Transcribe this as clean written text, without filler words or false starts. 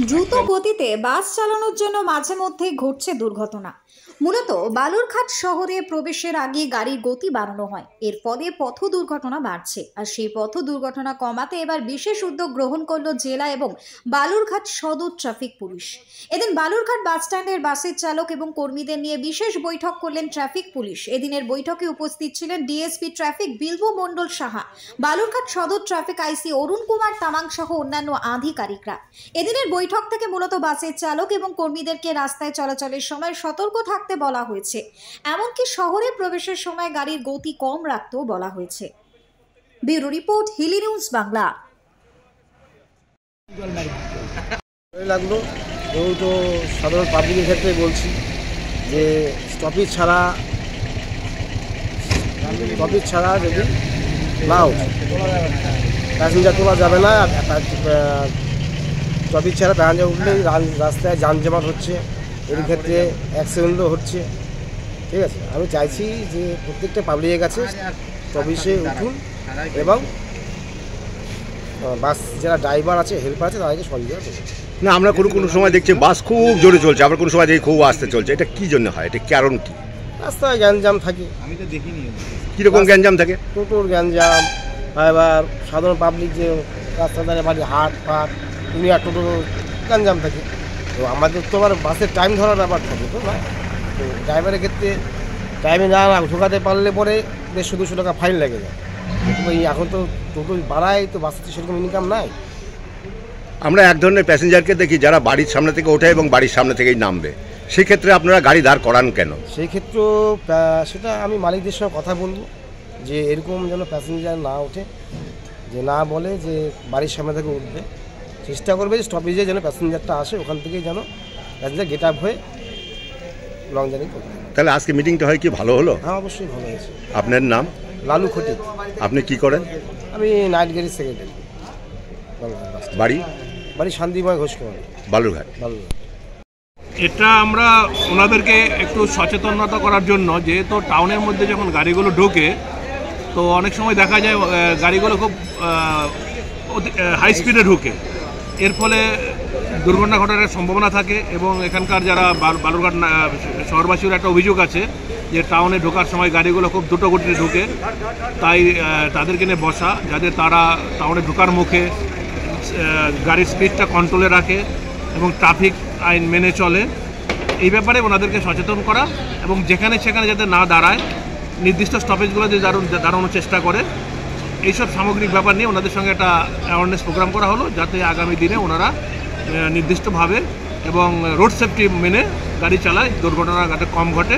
দ্রুত গতিতে বাস চালানোর জন্য মাঝে মধ্যে ঘটছে দুর্ঘটনা। মূলত বালুরঘাট শহরে প্রবেশের আগে গাড়ির গতি বাড়ানো হয়, এর ফলে পথ দুর্ঘটনা বাড়ছে। আর সেই পথ দুর্ঘটনা কমাতে এবার বিশেষ উদ্যোগ গ্রহণ করলো জেলা এবং বালুরঘাট সদর ট্রাফিক পুলিশ। এদিন বালুরঘাট বাস স্ট্যান্ডের বাসের চালক এবং কর্মীদের নিয়ে বিশেষ বৈঠক করলেন ট্রাফিক পুলিশ। এদিনের বৈঠকে উপস্থিত ছিলেন ডিএসপি ট্রাফিক বিল্বু মণ্ডল সাহা, বালুরঘাট সদর ট্রাফিক আইসি অরুণ কুমার তামাং সহ অন্যান্য আধিকারিকরা। এদিনের বৈঠক থেকে মূলত বাসের চালক এবং কর্মীদেরকে রাস্তায় চলাচলের সময় সতর্ক থাকতে বলা হয়েছে, এমনকি শহরে প্রবেশের সময় গাড়ির গতি কম রাখতেও বলা হয়েছে। Bureau report, Hili news Bangla. লাগলো তো সাধারণ পাবলিকের ক্ষেত্রে বলছি যে স্টপেজ ছাড়া যদি না ওঠে প্যাসেঞ্জার তোলা যাবে না। স্টপেজ ছাড়া প্যাসেঞ্জার উঠলেই রাস্তায় যান জমাট হচ্ছে, এর ক্ষেত্রে অ্যাক্সিডেন্টও হচ্ছে। ঠিক আছে, আমি চাইছি যে প্রত্যেকটা পাবলিকের কাছে স্টপেজে উঠুন এবং বাস যারা ড্রাইভার আছে, হেল্পার আছে, তাদেরকে সহযোগিতা করুন। না, আমরা কোনো সময় দেখছি বাস খুব জোরে চলছে, আবার কোনো সময় দেখি খুব আস্তে চলছে। এটা কী জন্য হয়? এটা কারণ কি? রাস্তায় গ্যাঞ্জাম থাকে। আমি তো দেখিনি। কীরকম গ্যাঞ্জাম থাকে? টোটোর গ্যাঞ্জাম, এবার সাধারণ পাবলিক যে রাস্তা ধারে বাড়ি হাট ফাট দুনিয়া টোটোর গ্যাঞ্জাম থাকে। তো আমাদের তো আবার বাসের টাইম ধরার ব্যাপার থাকে তো না। তো ড্রাইভারের ক্ষেত্রে টাইমে না ঢোকাতে পারলে পরে 150-200 টাকা ফাইন লেগে যায়। এখন তো টোটো বাড়ায়, তো বাসের তো সেরকম ইনকাম নাই। আমরা এক ধরনের প্যাসেঞ্জারকে দেখি যারা বাড়ির সামনে থেকে ওঠে এবং বাড়ির সামনে থেকেই নামবে। সেক্ষেত্রে আপনারা গাড়ি দাঁড় করান কেন? সেই ক্ষেত্রেও সেটা আমি মালিকদের সঙ্গে কথা বলবো যে এরকম যেন প্যাসেঞ্জার না ওঠে, যে না বলে যে বাড়ির সামনে থেকে উঠবে, চেষ্টা করবে যে স্টপেজে যেন প্যাসেঞ্জারটা আসে, ওখান থেকেই যেন প্যাসেঞ্জার গেট আপ হয়ে লং জার্নি করবে। তাহলে আজকে মিটিংটা হয় কি ভালো হলো? হ্যাঁ, অবশ্যই ভালো হয়েছে। আপনার নাম? লালু খটি। আপনি কি করেন? আমি নাইট গাড়ির সেক্রেটারি। বাড়ি শান্তিময় ঘোষ কুমার, বালুরঘাট। এটা আমরা ওনাদেরকে একটু সচেতনতা করার জন্য, যেহেতু টাউনের মধ্যে যখন গাড়িগুলো ঢোকে তো অনেক সময় দেখা যায় গাড়িগুলো খুব হাই স্পিডে ঢোকে, এর ফলে দুর্ঘটনা ঘটার সম্ভাবনা থাকে। এবং এখানকার যারা বালুরঘাট শহরবাসীর একটা অভিযোগ আছে যে টাউনে ঢোকার সময় গাড়িগুলো খুব দ্রুত গতিতে ঢোকে, তাই তাদেরকে নিয়ে বসা যাতে তারা টাউনে ঢোকার মুখে গাড়ির স্পিডটা কন্ট্রোলে রাখে এবং ট্রাফিক আইন মেনে চলে। এই ব্যাপারে ওনাদেরকে সচেতন করা এবং যেখানে সেখানে যাতে না দাঁড়ায়, নির্দিষ্ট স্টপেজগুলোতে দাঁড়ানোর চেষ্টা করে, এইসব সামগ্রিক ব্যাপার নিয়ে ওনাদের সঙ্গে একটা অ্যাওয়ারনেস প্রোগ্রাম করা হলো, যাতে আগামী দিনে ওনারা নির্দিষ্টভাবে এবং রোড সেফটি মেনে গাড়ি চালায়, দুর্ঘটনা যাতে কম ঘটে।